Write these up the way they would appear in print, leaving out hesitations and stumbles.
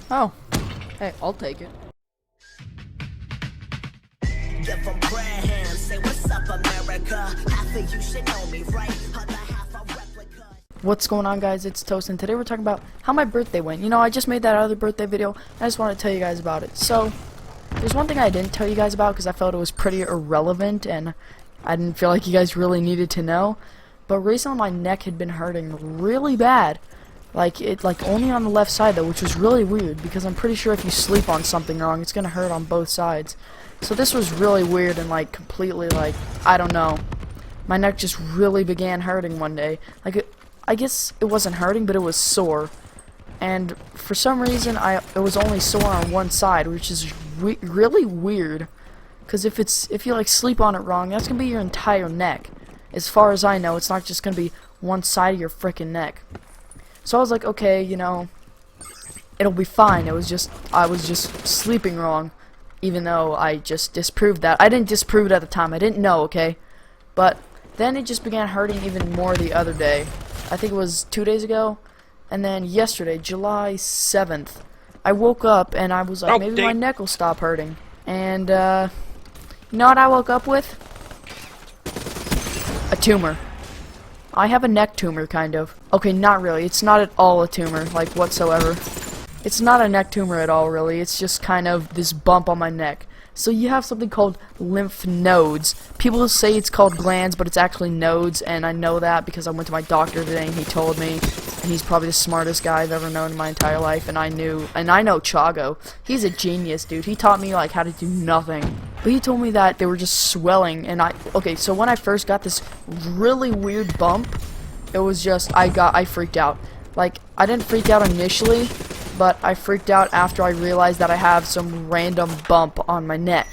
Oh, hey, I'll take it. Give 'em grand, say what's up, America. Half of you should know me, right? Other half a replica. What's going on, guys? It's Toast, and today we're talking about how my birthday went. You know, I just made that other birthday video, and I just want to tell you guys about it. So, there's one thing I didn't tell you guys about because I felt it was pretty irrelevant, and I didn't feel like you guys really needed to know. But recently my neck had been hurting really bad. Like only on the left side though, which was really weird because I'm pretty sure if you sleep on something wrong, it's gonna hurt on both sides. So this was really weird and like completely like, I don't know. My neck just really began hurting one day. I guess it wasn't hurting, but it was sore. And for some reason, it was only sore on one side, which is really weird. Because if you like sleep on it wrong, that's gonna be your entire neck. As far as I know, it's not just gonna be one side of your frickin' neck. So I was like, okay, you know, it'll be fine. I was just sleeping wrong, even though I just disproved that. I didn't disprove it at the time. I didn't know, okay? But then it just began hurting even more the other day. I think it was 2 days ago. And then yesterday, July 7th, I woke up and I was like, maybe my neck will stop hurting. And, you know what I woke up with? A tumor. I have a neck tumor, kind of. Okay, not really. It's not at all a tumor, like, whatsoever. It's not a neck tumor at all, really. It's just kind of this bump on my neck. So you have something called lymph nodes. People say it's called glands, but it's actually nodes, and I know that because I went to my doctor today and he told me. And he's probably the smartest guy I've ever known in my entire life, and I know Chago. He's a genius, dude. He taught me, like, how to do nothing. But he told me that they were just swelling, and okay, so when I first got this really weird bump, it was just, I freaked out. Like, I didn't freak out initially, but I freaked out after I realized that I have some random bump on my neck.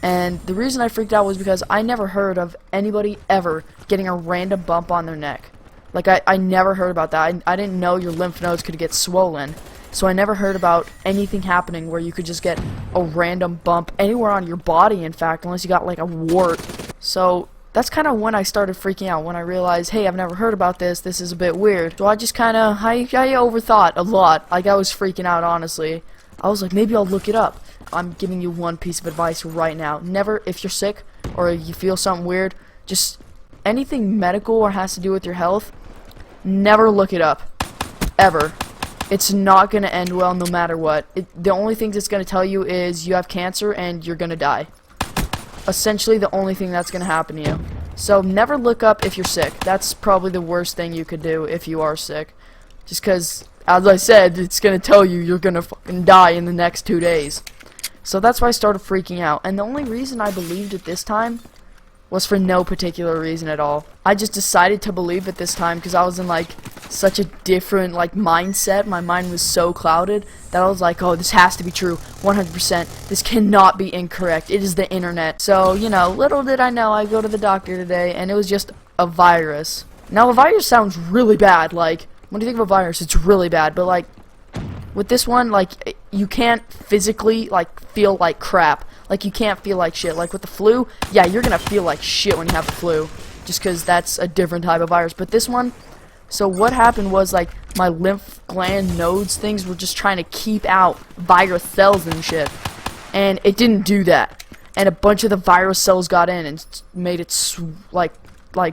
And the reason I freaked out was because I never heard of anybody ever getting a random bump on their neck. Like, I never heard about that. I didn't know your lymph nodes could get swollen. So I never heard about anything happening where you could just get a random bump anywhere on your body, in fact, unless you got, like, a wart. So that's kind of when I started freaking out, when I realized, hey, I've never heard about this. This is a bit weird. So I just kind of, I overthought a lot. Like, I was freaking out, honestly. I was like, maybe I'll look it up. I'm giving you one piece of advice right now. Never, if you're sick or you feel something weird, just anything medical or has to do with your health, never look it up. Ever. It's not going to end well no matter what. The only thing it's going to tell you is you have cancer and you're going to die. Essentially the only thing that's going to happen to you. So never look up if you're sick. That's probably the worst thing you could do if you are sick. Just because, as I said, it's going to tell you you're going to fucking die in the next 2 days. So that's why I started freaking out. And the only reason I believed it this time was for no particular reason at all. I just decided to believe it this time because I was in like such a different like mindset. My mind was so clouded that I was like, oh, this has to be true 100%. This cannot be incorrect. It is the internet. So, you know, little did I know, I go to the doctor today and it was just a virus. Now a virus sounds really bad. Like, when you think of a virus, it's really bad, but like with this one, like, you can't physically like feel like crap. Like, you can't feel like shit. Like, with the flu, yeah, you're gonna feel like shit when you have the flu. Just because that's a different type of virus. But this one, so what happened was, like, my lymph gland nodes things were just trying to keep out virus cells and shit. And it didn't do that. And a bunch of the virus cells got in and made it,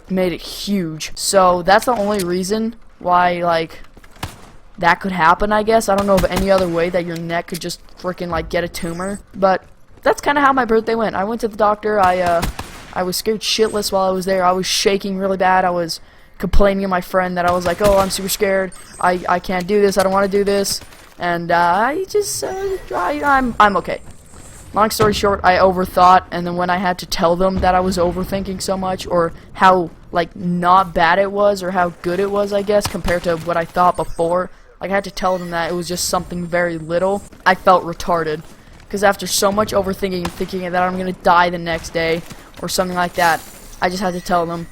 made it huge. So, that's the only reason why, like, that could happen, I guess. I don't know of any other way that your neck could just freaking, like, get a tumor. But that's kind of how my birthday went. I went to the doctor. I was scared shitless while I was there. I was shaking really bad. I was complaining to my friend that I was like, oh, I'm super scared. I can't do this. I don't want to do this. And I'm okay. Long story short, I overthought, and then when I had to tell them that I was overthinking so much, or how, like, not bad it was, or how good it was, I guess, compared to what I thought before, like, I had to tell them that it was just something very little, I felt retarded. Because after so much overthinking and thinking that I'm going to die the next day or something like that, I just had to tell them.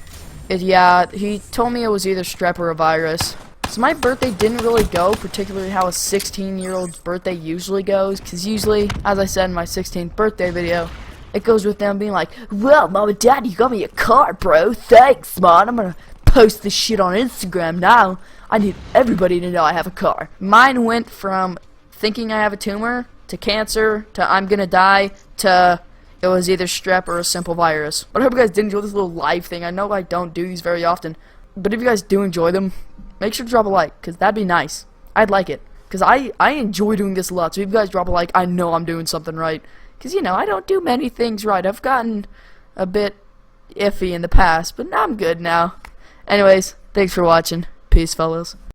Yeah, he told me it was either strep or a virus. So my birthday didn't really go, particularly how a 16-year-old's birthday usually goes. Because usually, as I said in my 16th birthday video, it goes with them being like, well, Mom and Dad, you got me a car, bro. Thanks, man. I'm going to post this shit on Instagram now. I need everybody to know I have a car. Mine went from thinking I have a tumor, to cancer, to I'm gonna die, to it was either strep or a simple virus. But I hope you guys did enjoy this little live thing. I know I don't do these very often, but if you guys do enjoy them, make sure to drop a like, because that'd be nice. I'd like it, because I enjoy doing this a lot. So if you guys drop a like, I know I'm doing something right. Because, you know, I don't do many things right. I've gotten a bit iffy in the past, but I'm good now. Anyways, thanks for watching. Peace, fellas.